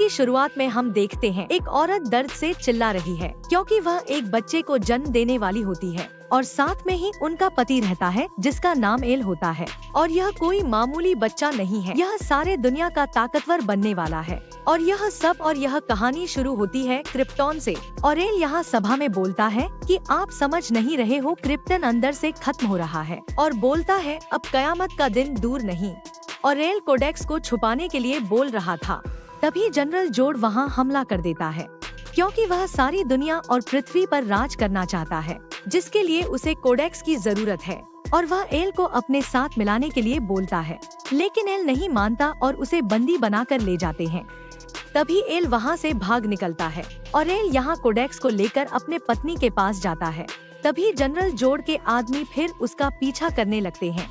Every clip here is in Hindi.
की शुरुआत में हम देखते हैं एक औरत दर्द से चिल्ला रही है क्योंकि वह एक बच्चे को जन्म देने वाली होती है और साथ में ही उनका पति रहता है जिसका नाम एल होता है। और यह कोई मामूली बच्चा नहीं है, यह सारे दुनिया का ताकतवर बनने वाला है। और यह कहानी शुरू होती है क्रिप्टॉन से। और एल यहाँ सभा में बोलता है कि आप समझ नहीं रहे हो, क्रिप्टन अंदर से खत्म हो रहा है। और बोलता है अब कयामत का दिन दूर नहीं। और एल कोडेक्स को छुपाने के लिए बोल रहा था। तभी जनरल जोड वहाँ हमला कर देता है क्योंकि वह सारी दुनिया और पृथ्वी पर राज करना चाहता है, जिसके लिए उसे कोडेक्स की जरूरत है। और वह एल को अपने साथ मिलाने के लिए बोलता है, लेकिन एल नहीं मानता और उसे बंदी बनाकर ले जाते हैं। तभी एल वहाँ से भाग निकलता है और एल यहाँ कोडेक्स को लेकर अपने पत्नी के पास जाता है। तभी जनरल जोड के आदमी फिर उसका पीछा करने लगते हैं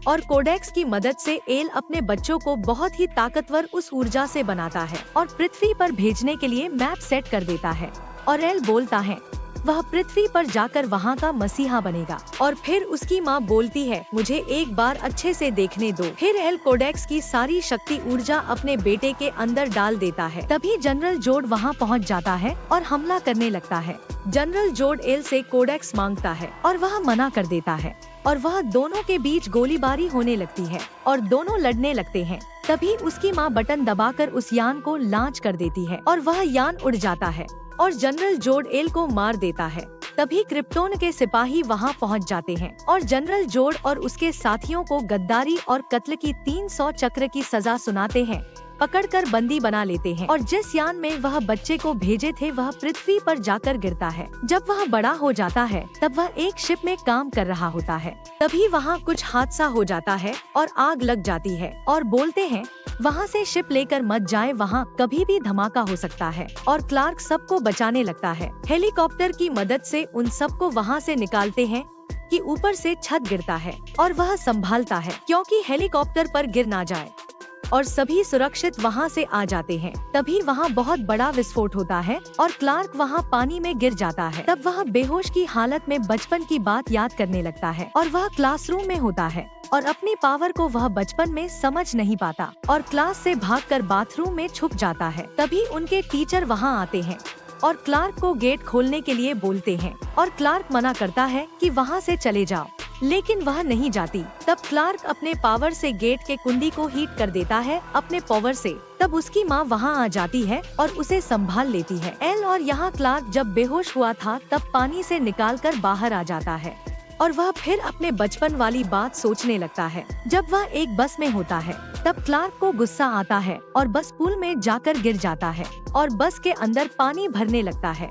और कोडेक्स की मदद से एल अपने बच्चों को बहुत ही ताकतवर उस ऊर्जा से बनाता है और पृथ्वी पर भेजने के लिए मैप सेट कर देता है। और एल बोलता है वह पृथ्वी पर जाकर वहाँ का मसीहा बनेगा। और फिर उसकी माँ बोलती है मुझे एक बार अच्छे से देखने दो। फिर एल कोडेक्स की सारी शक्ति ऊर्जा अपने बेटे के अंदर डाल देता है। तभी जनरल जोड वहाँ पहुँच जाता है और हमला करने लगता है। जनरल जोड एल से कोडेक्स मांगता है और वह मना कर देता है और वह दोनों के बीच गोलीबारी होने लगती है और दोनों लड़ने लगते हैं। तभी उसकी माँ बटन दबाकर उस यान को लॉन्च कर देती है और वह यान उड़ जाता है और जनरल जोड एल को मार देता है। तभी क्रिप्टोन के सिपाही वहां पहुंच जाते हैं और जनरल जोड और उसके साथियों को गद्दारी और कत्ल की 300 चक्र की सजा सुनाते हैं, पकड़कर बंदी बना लेते हैं। और जिस यान में वह बच्चे को भेजे थे वह पृथ्वी पर जाकर गिरता है। जब वह बड़ा हो जाता है तब वह एक शिप में काम कर रहा होता है। तभी वहाँ कुछ हादसा हो जाता है और आग लग जाती है और बोलते हैं वहाँ से शिप लेकर मत जाए, वहाँ कभी भी धमाका हो सकता है। और क्लार्क सबको बचाने लगता है। हेलीकॉप्टर की मदद से उन सबको वहाँ से निकालते हैं कि ऊपर से छत गिरता है और वह संभालता है क्योंकि हेलीकॉप्टर पर गिर ना जाए और सभी सुरक्षित वहाँ से आ जाते हैं। तभी वहाँ बहुत बड़ा विस्फोट होता है और क्लार्क वहाँ पानी में गिर जाता है। तब वह बेहोश की हालत में बचपन की बात याद करने लगता है और वह क्लासरूम में होता है और अपनी पावर को वह बचपन में समझ नहीं पाता और क्लास से भागकर बाथरूम में छुप जाता है। तभी उनके टीचर वहाँ आते हैं और क्लार्क को गेट खोलने के लिए बोलते हैं और क्लार्क मना करता है कि वहाँ से चले जाओ, लेकिन वह नहीं जाती। तब क्लार्क अपने पावर से गेट के कुंडी को हीट कर देता है अपने पावर से। तब उसकी माँ वहाँ आ जाती है और उसे संभाल लेती है। एल और यहाँ क्लार्क जब बेहोश हुआ था तब पानी से निकालकर बाहर आ जाता है और वह फिर अपने बचपन वाली बात सोचने लगता है। जब वह एक बस में होता है तब क्लार्क को गुस्सा आता है और बस पुल में जाकर गिर जाता है और बस के अंदर पानी भरने लगता है।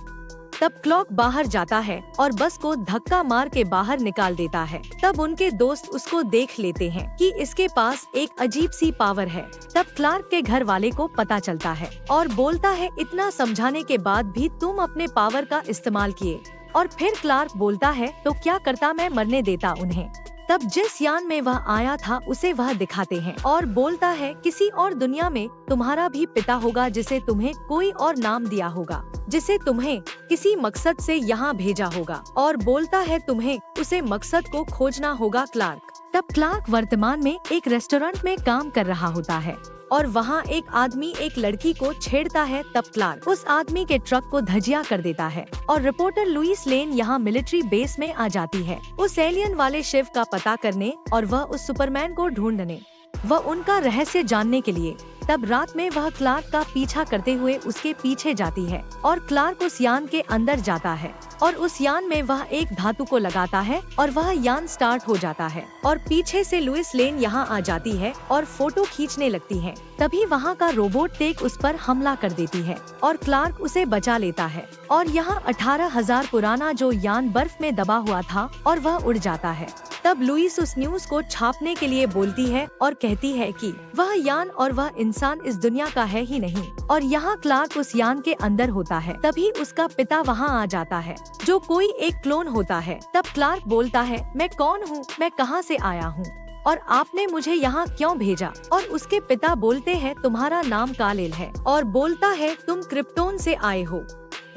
तब क्लॉक बाहर जाता है और बस को धक्का मार के बाहर निकाल देता है। तब उनके दोस्त उसको देख लेते हैं कि इसके पास एक अजीब सी पावर है। तब क्लार्क के घर वाले को पता चलता है और बोलता है इतना समझाने के बाद भी तुम अपने पावर का इस्तेमाल किए। और फिर क्लार्क बोलता है तो क्या करता, मैं मरने देता उन्हें। तब जिस यान में वह आया था उसे वह दिखाते हैं और बोलता है किसी और दुनिया में तुम्हारा भी पिता होगा जिसे तुम्हें कोई और नाम दिया होगा, जिसे तुम्हें किसी मकसद से यहाँ भेजा होगा। और बोलता है तुम्हें उसे मकसद को खोजना होगा क्लार्क। तब क्लार्क वर्तमान में एक रेस्टोरेंट में काम कर रहा होता है और वहाँ एक आदमी एक लड़की को छेड़ता है। तब क्लार्क उस आदमी के ट्रक को धजिया कर देता है और रिपोर्टर लुइस लेन यहाँ मिलिट्री बेस में आ जाती है उस एलियन वाले शिव का पता करने और वह उस सुपरमैन को ढूंढने, वह उनका रहस्य जानने के लिए। तब रात में वह क्लार्क का पीछा करते हुए उसके पीछे जाती है और क्लार्क उस यान के अंदर जाता है और उस यान में वह एक धातु को लगाता है और वह यान स्टार्ट हो जाता है और पीछे से लुइस लेन यहाँ आ जाती है और फोटो खींचने लगती है। तभी वहाँ का रोबोट टेक उस पर हमला कर देती है और क्लार्क उसे बचा लेता है और यहाँ 18,000 पुराना जो यान बर्फ में दबा हुआ था और वह उड़ जाता है। तब लुइस उस न्यूज को छापने के लिए बोलती है और कहती है कि वह यान और वह इंसान इस दुनिया का है ही नहीं। और यहाँ क्लार्क उस यान के अंदर होता है। तभी उसका पिता वहाँ आ जाता है जो कोई एक क्लोन होता है। तब क्लार्क बोलता है मैं कौन हूँ, मैं कहाँ से आया हूँ और आपने मुझे यहाँ क्यों भेजा। और उसके पिता बोलते हैं तुम्हारा नाम कालेल है और बोलता है तुम क्रिप्टोन से आए हो।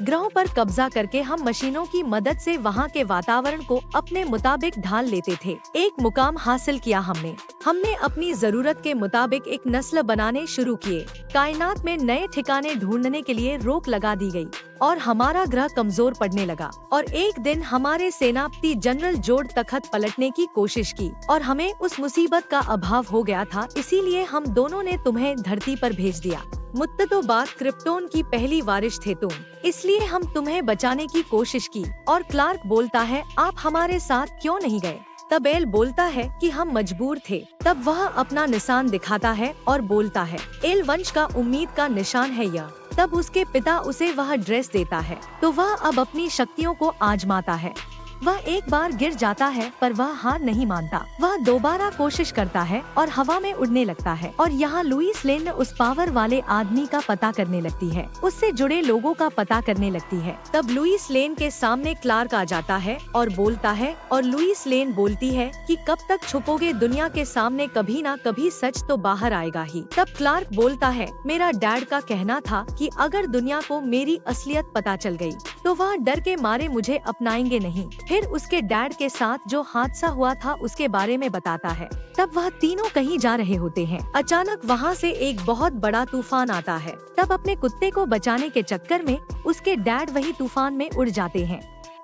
ग्रहों पर कब्जा करके हम मशीनों की मदद से वहाँ के वातावरण को अपने मुताबिक ढाल लेते थे। एक मुकाम हासिल किया हमने अपनी जरूरत के मुताबिक एक नस्ल बनाने शुरू किए। कायनात में नए ठिकाने ढूंढने के लिए रोक लगा दी गई और हमारा ग्रह कमजोर पड़ने लगा। और एक दिन हमारे सेनापति जनरल जोड तख्त पलटने की कोशिश की और हमें उस मुसीबत का अभाव हो गया था, इसीलिए हम दोनों ने तुम्हें धरती पर भेज दिया। मुद्दतों बाद क्रिप्टोन की पहली वारिश थे तुम, इसलिए हम तुम्हें बचाने की कोशिश की। और क्लार्क बोलता है, आप हमारे साथ क्यों नहीं गए? तब एल बोलता है कि हम मजबूर थे। तब वह अपना निशान दिखाता है और बोलता है, एल वंश का उम्मीद का निशान है यह। तब उसके पिता उसे वह ड्रेस देता है, तो वह अब अपनी शक्तियों को आजमाता है। वह एक बार गिर जाता है पर वह हार नहीं मानता। वह दोबारा कोशिश करता है और हवा में उड़ने लगता है। और यहाँ लुईस लेन उस पावर वाले आदमी का पता करने लगती है, उससे जुड़े लोगों का पता करने लगती है। तब लुईस लेन के सामने क्लार्क आ जाता है और बोलता है, और लुईस लेन बोलती है कि कब तक छुपोगे दुनिया के सामने, कभी ना कभी सच तो बाहर आएगा ही। तब क्लार्क बोलता है, मेरा डैड का कहना था कि अगर दुनिया को मेरी असलियत पता चल गई तो वह डर के मारे मुझे अपनाएंगे नहीं। फिर उसके डैड के साथ जो हादसा हुआ था उसके बारे में बताता है। तब वह तीनों कहीं जा रहे होते हैं। अचानक वहाँ से एक बहुत बड़ा तूफान आता है। तब अपने कुत्ते को बचाने के चक्कर में उसके डैड वही तूफान में उड़ जाते हैं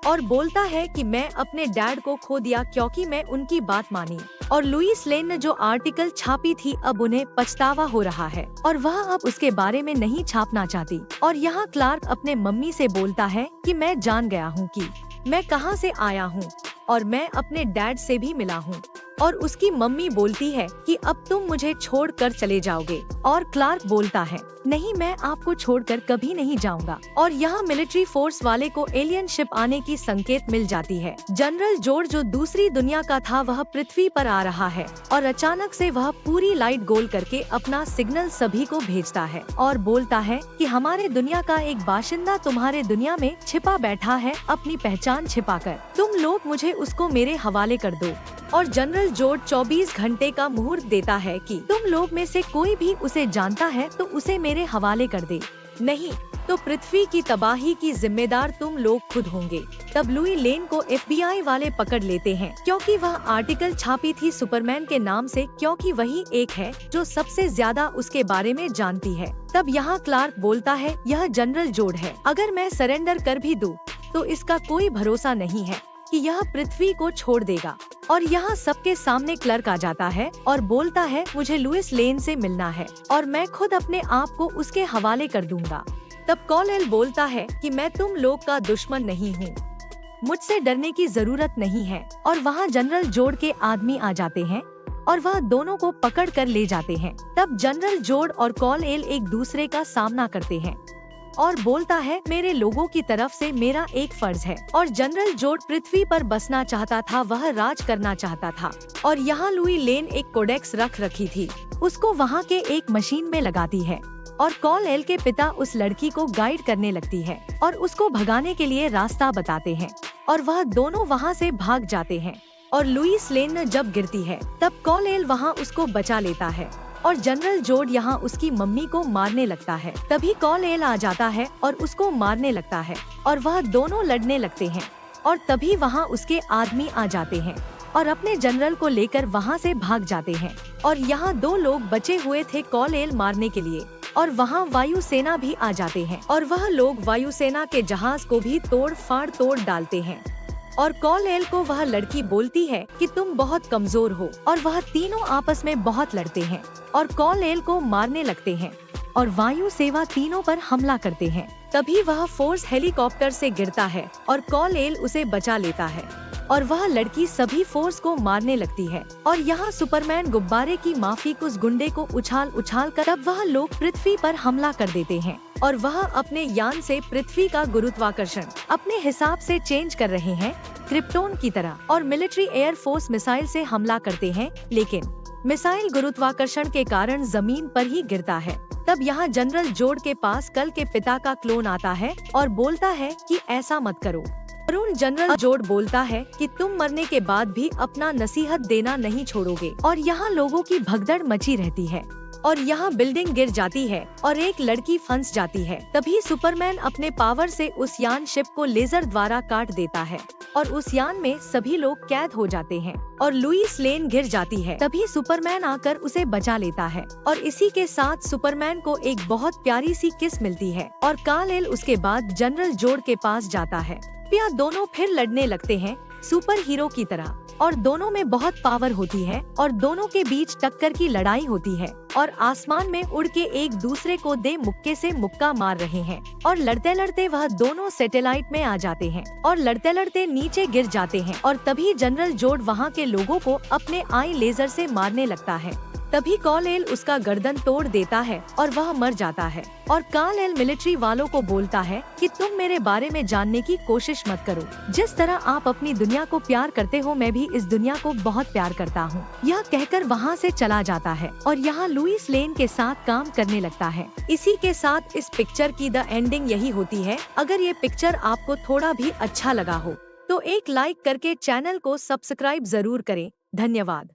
और बोलता है कि मैं अपने डैड को खो दिया क्योंकि मैं उनकी बात मानी। और लुईस लेन ने जो आर्टिकल छापी थी अब उन्हें पछतावा हो रहा है और वह अब उसके बारे में नहीं छापना चाहती। और यहाँ क्लार्क अपने मम्मी से बोलता है कि मैं जान गया हूँ कि मैं कहाँ से आया हूँ और मैं अपने डैड से भी मिला हूँ। और उसकी मम्मी बोलती है कि अब तुम मुझे छोड़कर चले जाओगे। और क्लार्क बोलता है, नहीं, मैं आपको छोड़कर कभी नहीं जाऊंगा। और यहाँ मिलिट्री फोर्स वाले को एलियन शिप आने की संकेत मिल जाती है। जनरल जोड जो दूसरी दुनिया का था वह पृथ्वी पर आ रहा है और अचानक से वह पूरी लाइट गोल करके अपना सिग्नल सभी को भेजता है और बोलता है कि हमारे दुनिया का एक बाशिंदा तुम्हारे दुनिया में छिपा बैठा है, अपनी पहचान छिपाकर। तुम लोग मुझे उसको मेरे हवाले कर दो। और जनरल जोड 24 घंटे का मुहूर्त देता है कि तुम लोग में से कोई भी उसे जानता है तो उसे मेरे हवाले कर दे, नहीं तो पृथ्वी की तबाही की जिम्मेदार तुम लोग खुद होंगे। तब लुई लेन को FBI वाले पकड़ लेते हैं क्योंकि वह आर्टिकल छापी थी सुपरमैन के नाम से, क्योंकि वही एक है जो सबसे ज्यादा उसके बारे में जानती है। तब यहाँ क्लार्क बोलता है, यह जनरल जोड है, अगर मैं सरेंडर कर भी दूं तो इसका कोई भरोसा नहीं है कि यह पृथ्वी को छोड़ देगा। और यहाँ सबके सामने क्लर्क आ जाता है और बोलता है, मुझे लुईस लेन से मिलना है और मैं खुद अपने आप को उसके हवाले कर दूंगा। तब कॉल-एल बोलता है कि मैं तुम लोग का दुश्मन नहीं हूँ, मुझसे डरने की जरूरत नहीं है। और वहाँ जनरल जोड के आदमी आ जाते हैं और वह दोनों को पकड़ कर ले जाते हैं। तब जनरल जोड और कॉल-एल एक दूसरे का सामना करते हैं और बोलता है, मेरे लोगों की तरफ से मेरा एक फर्ज है। और जनरल जोड पृथ्वी पर बसना चाहता था, वह राज करना चाहता था। और यहाँ लुई लेन एक कोडेक्स रख रखी थी, उसको वहाँ के एक मशीन में लगाती है और कॉल-एल के पिता उस लड़की को गाइड करने लगती है और उसको भगाने के लिए रास्ता बताते हैं और वह दोनों वहाँ से भाग जाते हैं। और लुईस लेन जब गिरती है तब कॉल-एल वहाँ उसको बचा लेता है और जनरल जोड यहाँ उसकी मम्मी को मारने लगता है। तभी कॉल-एल आ जाता है और उसको मारने लगता है और वह दोनों लड़ने लगते हैं। और तभी वहाँ उसके आदमी आ जाते हैं और अपने जनरल को लेकर वहाँ से भाग जाते हैं। और यहाँ 2 लोग बचे हुए थे कॉल-एल मारने के लिए और वहाँ वायुसेना भी आ जाते हैं और वह लोग वायुसेना के जहाज को भी तोड़ डालते हैं। और कॉल-एल को वह लड़की बोलती है कि तुम बहुत कमजोर हो और वह तीनों आपस में बहुत लड़ते हैं और कॉल-एल को मारने लगते हैं और वायु सेवा तीनों पर हमला करते हैं। तभी वह फोर्स हेलीकॉप्टर से गिरता है और कॉल-एल उसे बचा लेता है और वह लड़की सभी फोर्स को मारने लगती है। और यहाँ सुपरमैन गुब्बारे की माफिक उस गुंडे को उछाल कर तब वह लोग पृथ्वी पर हमला कर देते हैं और वह अपने यान से पृथ्वी का गुरुत्वाकर्षण अपने हिसाब से चेंज कर रहे हैं क्रिप्टोन की तरह। और मिलिट्री एयर फोर्स मिसाइल से हमला करते हैं, लेकिन मिसाइल गुरुत्वाकर्षण के कारण जमीन पर ही गिरता है। तब यहाँ जनरल जोड के पास कल के पिता का क्लोन आता है और बोलता है कि ऐसा मत करो। जनरल जोड बोलता है कि तुम मरने के बाद भी अपना नसीहत देना नहीं छोड़ोगे। और यहाँ लोगों की भगदड़ मची रहती है। और यहाँ बिल्डिंग गिर जाती है और एक लड़की फंस जाती है। तभी सुपरमैन अपने पावर से उस यान शिप को लेजर द्वारा काट देता है और उस यान में सभी लोग कैद हो जाते हैं और लुईस लेन गिर जाती है। तभी सुपरमैन आकर उसे बचा लेता है और इसी के साथ सुपरमैन को एक बहुत प्यारी सी किस मिलती है और कार्ल उसके बाद जनरल जोड के पास जाता है। या दोनों फिर लड़ने लगते हैं सुपर हीरो की तरह और दोनों में बहुत पावर होती है और दोनों के बीच टक्कर की लड़ाई होती है और आसमान में उड़ के एक दूसरे को दे मुक्के से मुक्का मार रहे हैं और लड़ते लड़ते वह दोनों सैटेलाइट में आ जाते हैं और लड़ते लड़ते नीचे गिर जाते हैं और तभी जनरल जोड वहाँ के लोगों को अपने आई लेजर से मारने लगता है। तभी कार्ल उसका गर्दन तोड़ देता है और वह मर जाता है और कार्ल मिलिट्री वालों को बोलता है कि तुम मेरे बारे में जानने की कोशिश मत करो। जिस तरह आप अपनी दुनिया को प्यार करते हो मैं भी इस दुनिया को बहुत प्यार करता हूँ। यह कहकर वहाँ से चला जाता है और यहाँ लुईस लेन के साथ काम करने लगता है। इसी के साथ इस पिक्चर की द एंडिंग यही होती है। अगर ये पिक्चर आपको थोड़ा भी अच्छा लगा हो तो एक लाइक करके चैनल को सब्सक्राइब जरूर करें। धन्यवाद।